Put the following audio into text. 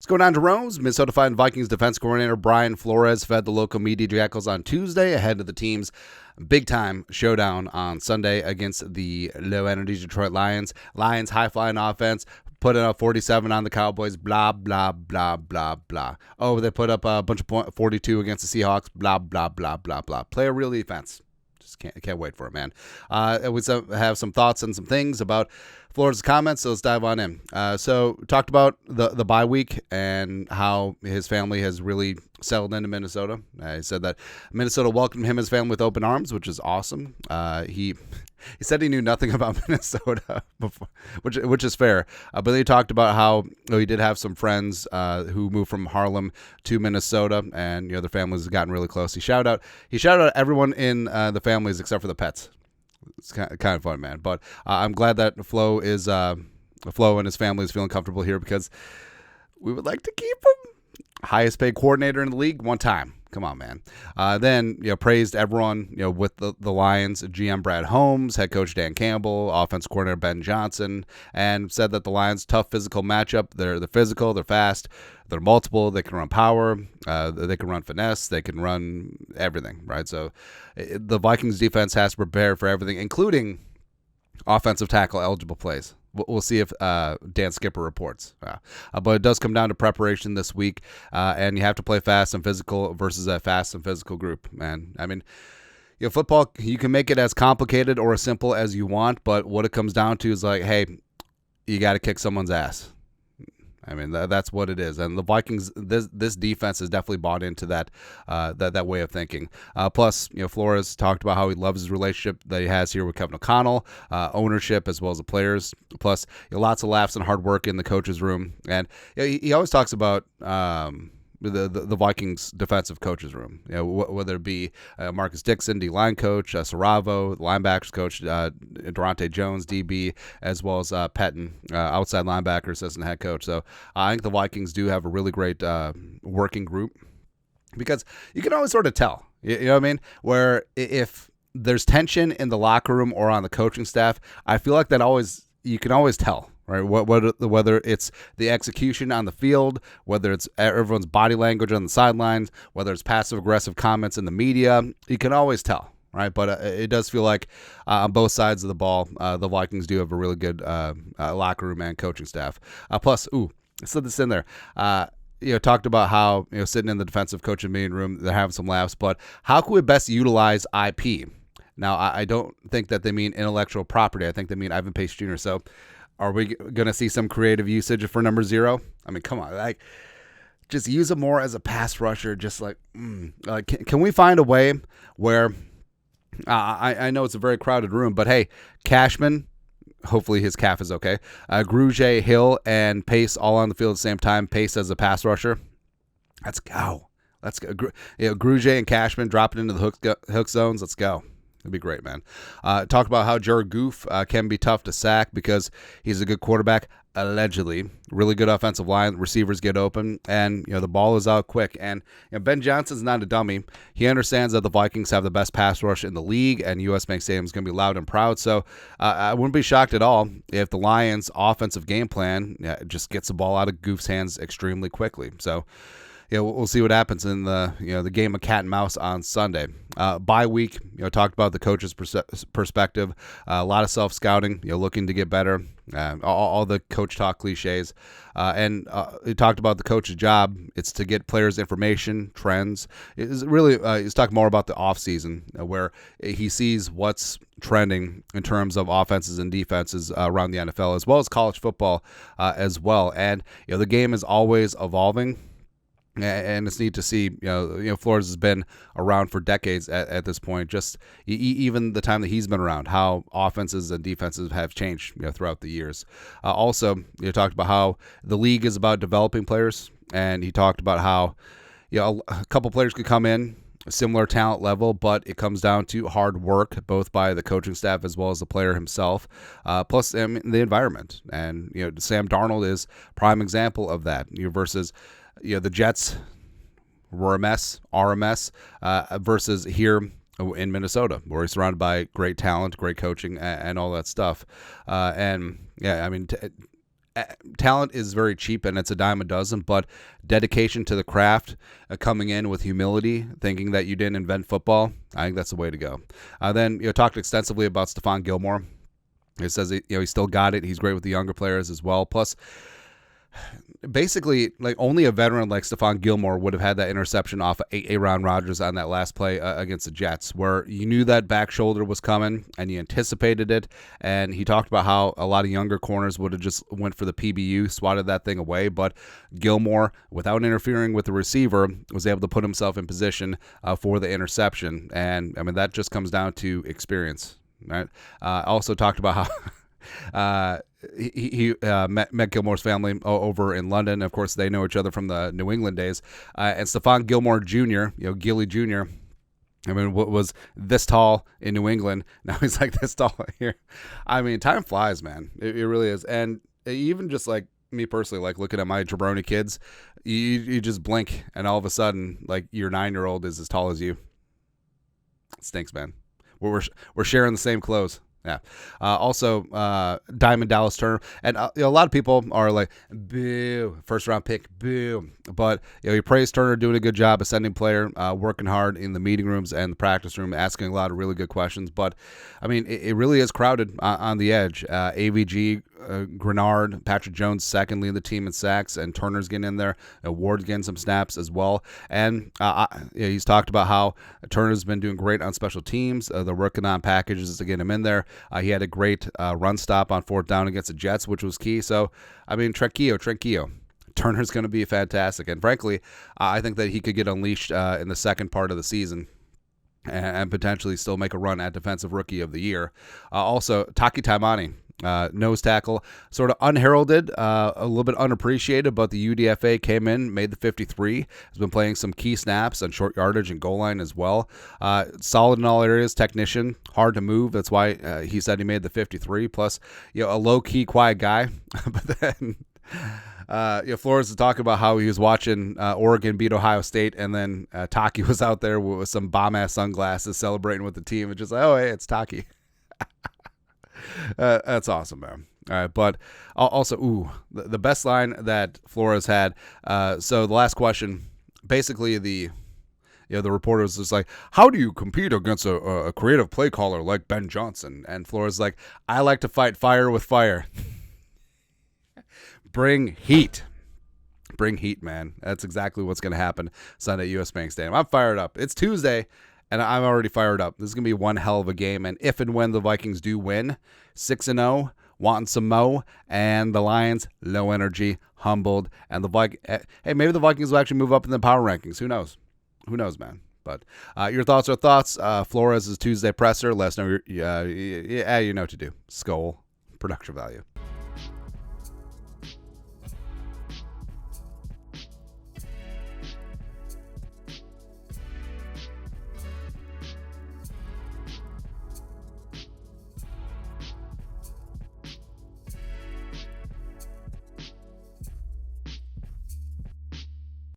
going on, Jerome's Minnesota Vikings defense coordinator Brian Flores fed the local media jackals on Tuesday ahead of the team's big-time showdown on Sunday against the low-energy Detroit Lions. Lions high-flying offense putting up 47 on the Cowboys, blah, blah, blah, blah, blah. Oh, they put up a bunch of 42 against the Seahawks, blah, blah, blah, blah, blah. Play a real defense. Just can't wait for it, man. We have some thoughts and some things about Flores' comments, so let's dive on in. So talked about the bye week and how his family has really settled into Minnesota. He said that Minnesota welcomed him and his family with open arms, which is awesome. He said he knew nothing about Minnesota before, which is fair. But then he talked about how he did have some friends who moved from Harlem to Minnesota, and their families have gotten really close. He shouted out everyone in the families except for the pets. It's kind of fun, man. But I'm glad that Flo and his family is feeling comfortable here because we would like to keep him. Highest paid coordinator in the league one time. Come on, man. Then praised everyone with the Lions, GM Brad Holmes, head coach Dan Campbell, offense coordinator Ben Johnson, and said that the Lions' tough physical matchup. They're physical, they're fast, they're multiple. They can run power, they can run finesse, they can run everything, right? So the Vikings defense has to prepare for everything, including offensive tackle eligible plays. We'll see if Dan Skipper reports. But it does come down to preparation this week, and you have to play fast and physical versus a fast and physical group, man. I mean, football, you can make it as complicated or as simple as you want, but what it comes down to is like, hey, you got to kick someone's ass. I mean, that's what it is. And the Vikings, this defense has definitely bought into that way of thinking. Plus, Flores talked about how he loves his relationship that he has here with Kevin O'Connell, ownership as well as the players. Plus, lots of laughs and hard work in the coach's room. And he always talks about the Vikings defensive coaches room, whether it be Marcus Dixon, D-line coach, Saravo, linebackers coach, Durante Jones, DB, as well as Pettin, outside linebacker, assistant head coach. So I think the Vikings do have a really great working group because you can always sort of tell, you know what I mean? Where if there's tension in the locker room or on the coaching staff, I feel like you can always tell. Right, whether it's the execution on the field, whether it's everyone's body language on the sidelines, whether it's passive-aggressive comments in the media, you can always tell, right? But it does feel like on both sides of the ball, the Vikings do have a really good locker room and coaching staff. Plus, I slid this in there. Talked about how sitting in the defensive coaching meeting room, they're having some laughs, but how can we best utilize IP? Now, I don't think that they mean intellectual property. I think they mean Ivan Pace Jr. So, are we going to see some creative usage for number 0? I mean, come on, just use it more as a pass rusher. Just can we find a way where I know it's a very crowded room, but hey, Cashman, hopefully his calf is okay. Grugier, Hill, and Pace all on the field at the same time. Pace as a pass rusher. Let's go. Grugier and Cashman dropping into the hook zones. Let's go. It'd be great, man. Talk about how Jared Goff can be tough to sack because he's a good quarterback, allegedly. Really good offensive line. Receivers get open, and the ball is out quick. And Ben Johnson's not a dummy. He understands that the Vikings have the best pass rush in the league, and U.S. Bank Stadium is going to be loud and proud. So I wouldn't be shocked at all if the Lions' offensive game plan just gets the ball out of Goof's hands extremely quickly. So we'll see what happens in the game of cat and mouse on Sunday. Bye week, talked about the coach's perspective. A lot of self-scouting, looking to get better. All the coach talk cliches. And he talked about the coach's job. It's to get players information, trends. He's talking more about the offseason where he sees what's trending in terms of offenses and defenses around the NFL as well as college football as well. And the game is always evolving. And it's neat to see, Flores has been around for decades at this point. Just even the time that he's been around, how offenses and defenses have changed, throughout the years. Also, talked about how the league is about developing players, and he talked about how, a couple players could come in a similar talent level, but it comes down to hard work, both by the coaching staff as well as the player himself, plus the environment. And Sam Darnold is prime example of that. Versus the Jets were a mess, are a mess, versus here in Minnesota, where he's surrounded by great talent, great coaching, and all that stuff. talent is very cheap and it's a dime a dozen, but dedication to the craft, coming in with humility, thinking that you didn't invent football, I think that's the way to go. Then talked extensively about Stephon Gilmore. He says he still got it. He's great with the younger players as well. Plus, basically, like only a veteran like Stephon Gilmore would have had that interception off of Aaron Rodgers on that last play against the Jets, where you knew that back shoulder was coming and you anticipated it. And he talked about how a lot of younger corners would have just went for the PBU, swatted that thing away. But Gilmore, without interfering with the receiver, was able to put himself in position for the interception. And I mean, that just comes down to experience, right? Also talked about how he met Gilmore's family over in London. Of course, they know each other from the New England days. And Stephon Gilmore Jr., Gilly Jr., I mean, what was this tall in New England, now he's like this tall here. I mean, time flies, man. It really is. And even just like me personally, like looking at my jabroni kids, you just blink, and all of a sudden, like your 9-year-old is as tall as you. It stinks, man. We're sharing the same clothes. Yeah. Also, Diamond Dallas Turner. And a lot of people are like, boo, first round pick, boo. But he praised Turner doing a good job, ascending player, working hard in the meeting rooms and the practice room, asking a lot of really good questions. But, I mean, it really is crowded on the edge. AVG, Grenard, Patrick Jones second leading the team in sacks, and Turner's getting in there. Ward's getting some snaps as well. And he's talked about how Turner's been doing great on special teams. They're working on packages to get him in there. He had a great run stop on 4th down against the Jets, which was key. So, I mean, Tranquillo. Turner's going to be fantastic. And frankly, I think that he could get unleashed in the second part of the season and potentially still make a run at Defensive Rookie of the Year. Also, Taki Taimani. Nose tackle, sort of unheralded, a little bit unappreciated, but the UDFA came in, made the 53, has been playing some key snaps on short yardage and goal line as well. Solid in all areas, technician, hard to move. That's why he said he made the 53. Plus, a low-key, quiet guy. But then Flores is talking about how he was watching Oregon beat Ohio State, and then Taki was out there with some bomb-ass sunglasses celebrating with the team. It's just like, oh, hey, it's Taki. That's awesome, man. All right, but also, the best line that Flores had. So the last question, basically the reporter was just like, how do you compete against a creative play caller like Ben Johnson? And Flores is like, I like to fight fire with fire. Bring heat. Bring heat, man. That's exactly what's going to happen Sunday at US Bank Stadium. I'm fired up. It's Tuesday, and I'm already fired up. This is going to be one hell of a game. And if and when the Vikings do win, 6-0, wanting some mo, and the Lions, low energy, humbled. And hey, maybe the Vikings will actually move up in the power rankings. Who knows? Who knows, man? But your thoughts are thoughts. Flores' Tuesday presser. Let us know. You know what to do. Skull. Production value.